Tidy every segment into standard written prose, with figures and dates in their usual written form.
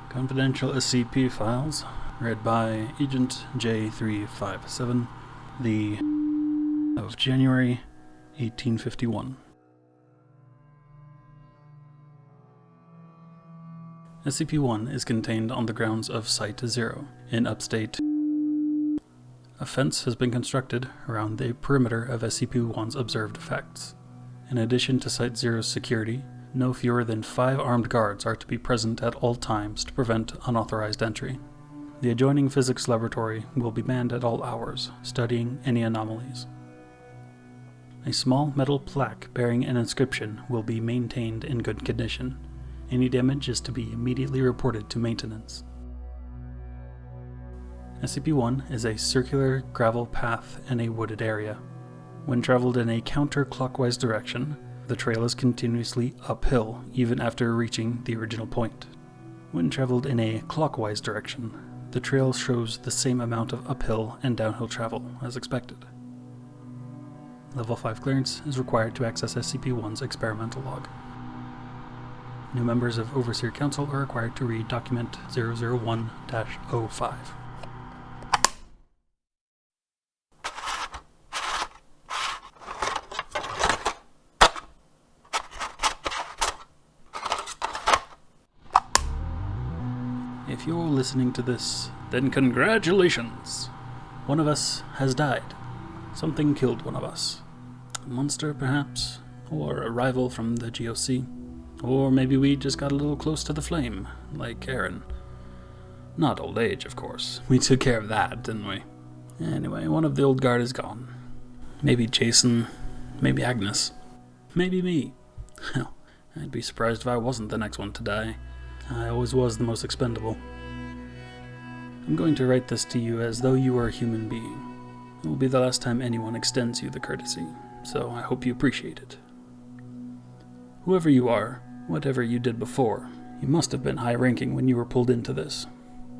Confidential SCP files, read by Agent J357, the of January 1851. SCP-1 is contained on the grounds of Site-0 in upstate. A fence has been constructed around the perimeter of SCP-1's observed effects. In addition to Site-0's security, no fewer than 5 armed guards are to be present at all times to prevent unauthorized entry. The adjoining physics laboratory will be manned at all hours, studying any anomalies. A small metal plaque bearing an inscription will be maintained in good condition. Any damage is to be immediately reported to maintenance. SCP-1 is a circular gravel path in a wooded area. When traveled in a counterclockwise direction, the trail is continuously uphill even after reaching the original point. When traveled in a clockwise direction, the trail shows the same amount of uphill and downhill travel as expected. Level 5 clearance is required to access SCP-1's experimental log. New members of Overseer Council are required to read Document 001-05. If you're listening to this, then congratulations! One of us has died. Something killed one of us. A monster, perhaps? Or a rival from the GOC? Or maybe we just got a little close to the flame, like Aaron. Not old age, of course. We took care of that, didn't we? Anyway, one of the old guard is gone. Maybe Jason, maybe Agnes, maybe me. Hell, I'd be surprised if I wasn't the next one to die. I always was the most expendable. I'm going to write this to you as though you were a human being. It will be the last time anyone extends you the courtesy, so I hope you appreciate it. Whoever you are, whatever you did before, you must have been high-ranking when you were pulled into this.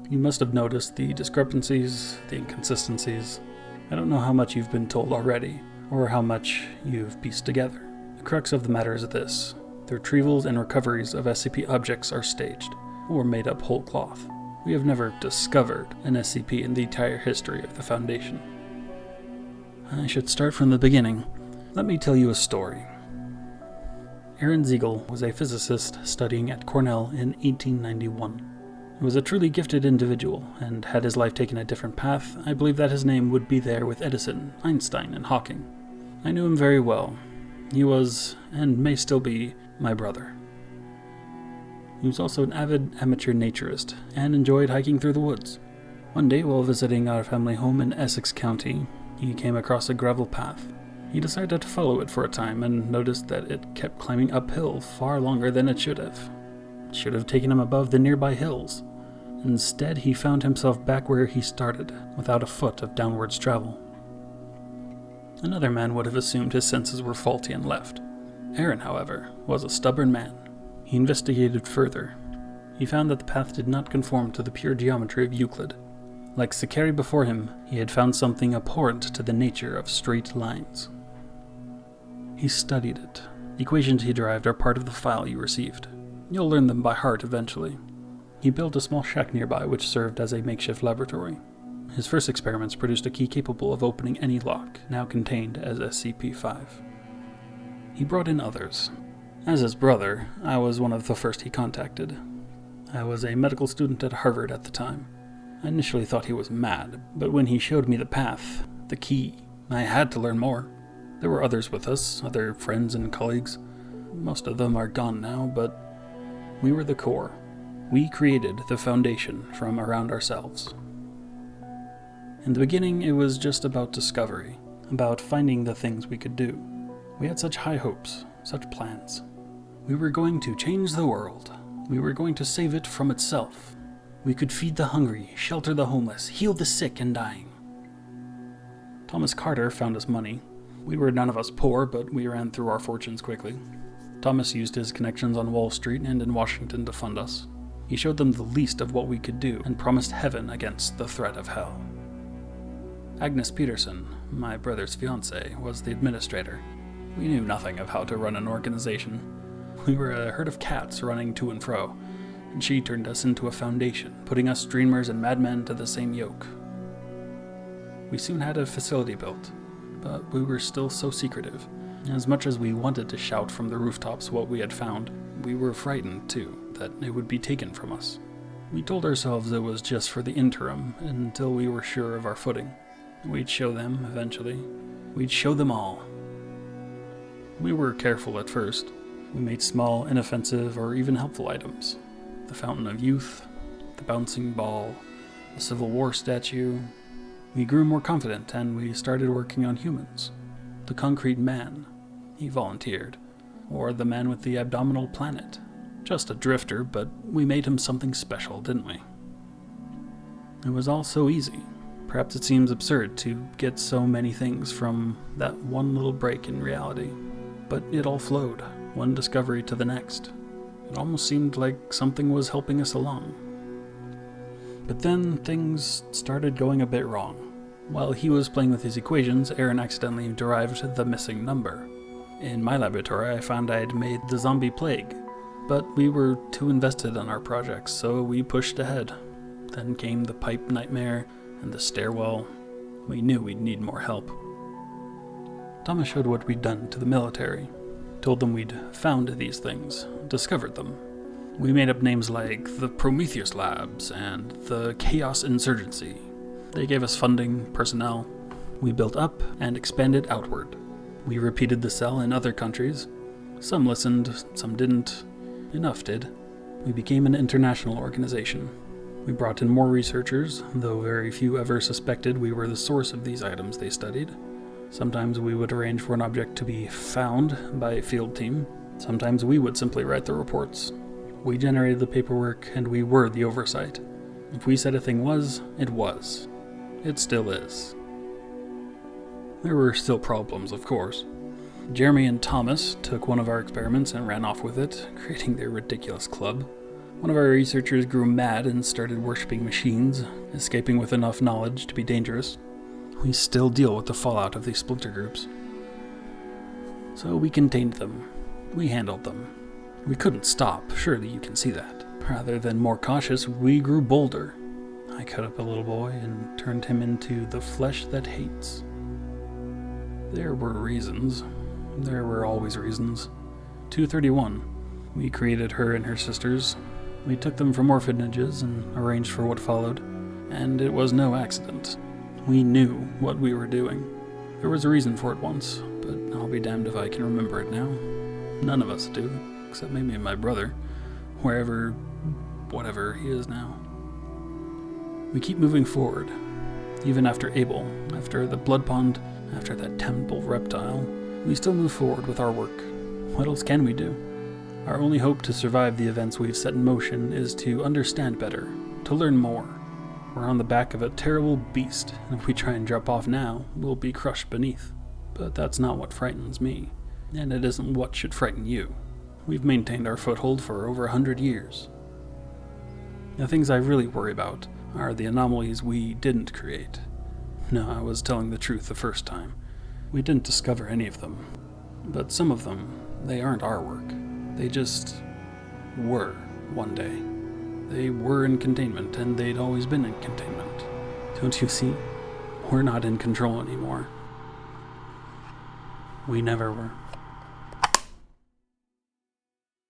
You must have noticed the discrepancies, the inconsistencies. I don't know how much you've been told already, or how much you've pieced together. The crux of the matter is this. The retrievals and recoveries of SCP objects are staged, or made up whole cloth. We have never discovered an SCP in the entire history of the Foundation. I should start from the beginning. Let me tell you a story. Aaron Ziegel was a physicist studying at Cornell in 1891. He was a truly gifted individual, and had his life taken a different path, I believe that his name would be there with Edison, Einstein, and Hawking. I knew him very well. He was, and may still be, my brother. He was also an avid amateur naturist, and enjoyed hiking through the woods. One day, while visiting our family home in Essex County, he came across a gravel path. He decided to follow it for a time, and noticed that it kept climbing uphill far longer than it should have. It should have taken him above the nearby hills. Instead, he found himself back where he started, without a foot of downwards travel. Another man would have assumed his senses were faulty and left. Aaron, however, was a stubborn man. He investigated further. He found that the path did not conform to the pure geometry of Euclid. Like Sakari before him, he had found something abhorrent to the nature of straight lines. He studied it. The equations he derived are part of the file you received. You'll learn them by heart eventually. He built a small shack nearby which served as a makeshift laboratory. His first experiments produced a key capable of opening any lock, now contained as SCP-5. He brought in others. As his brother, I was one of the first he contacted. I was a medical student at Harvard at the time. I initially thought he was mad, but when he showed me the path, the key, I had to learn more. There were others with us, other friends and colleagues. Most of them are gone now, but we were the core. We created the Foundation from around ourselves. In the beginning, it was just about discovery, about finding the things we could do. We had such high hopes, such plans. We were going to change the world. We were going to save it from itself. We could feed the hungry, shelter the homeless, heal the sick and dying. Thomas Carter found us money. We were none of us poor, but we ran through our fortunes quickly. Thomas used his connections on Wall Street and in Washington to fund us. He showed them the least of what we could do and promised heaven against the threat of hell. Agnes Peterson, my brother's fiancée, was the administrator. We knew nothing of how to run an organization. We were a herd of cats running to and fro, and she turned us into a foundation, putting us dreamers and madmen to the same yoke. We soon had a facility built, but we were still so secretive. As much as we wanted to shout from the rooftops what we had found, we were frightened, too, that it would be taken from us. We told ourselves it was just for the interim, until we were sure of our footing. We'd show them, eventually. We'd show them all. We were careful at first. We made small, inoffensive, or even helpful items. The Fountain of Youth, the bouncing ball, the Civil War statue. We grew more confident, and we started working on humans. The concrete man, he volunteered. Or the man with the abdominal planet. Just a drifter, but we made him something special, didn't we? It was all so easy. Perhaps it seems absurd to get so many things from that one little break in reality. But it all flowed, one discovery to the next. It almost seemed like something was helping us along. But then things started going a bit wrong. While he was playing with his equations, Aaron accidentally derived the missing number. In my laboratory, I found I'd made the zombie plague, but we were too invested in our projects, so we pushed ahead. Then came the pipe nightmare and the stairwell. We knew we'd need more help. Thomas showed what we'd done to the military, told them we'd found these things, discovered them. We made up names like the Prometheus Labs and the Chaos Insurgency. They gave us funding, personnel. We built up and expanded outward. We repeated the cell in other countries. Some listened, some didn't. Enough did. We became an international organization. We brought in more researchers, though very few ever suspected we were the source of these items they studied. Sometimes we would arrange for an object to be found by a field team. Sometimes we would simply write the reports. We generated the paperwork, and we were the oversight. If we said a thing was, it was. It still is. There were still problems, of course. Jeremy and Thomas took one of our experiments and ran off with it, creating their ridiculous club. One of our researchers grew mad and started worshipping machines, escaping with enough knowledge to be dangerous. We still deal with the fallout of these splinter groups. So we contained them. We handled them. We couldn't stop, surely you can see that. Rather than more cautious, we grew bolder. I cut up a little boy and turned him into the flesh that hates. There were reasons. There were always reasons. 231. We created her and her sisters. We took them from orphanages and arranged for what followed. And it was no accident. We knew what we were doing. There was a reason for it once, but I'll be damned if I can remember it now. None of us do, except maybe my brother, whatever he is now. We keep moving forward, even after Abel, after the blood pond, after that temple reptile. We still move forward with our work. What else can we do? Our only hope to survive the events we've set in motion is to understand better, to learn more. We're on the back of a terrible beast, and if we try and drop off now, we'll be crushed beneath. But that's not what frightens me, and it isn't what should frighten you. We've maintained our foothold for over 100 years. The things I really worry about are the anomalies we didn't create. No, I was telling the truth the first time. We didn't discover any of them. But some of them, they aren't our work. They just were one day. They were in containment, and they'd always been in containment. Don't you see? We're not in control anymore. We never were.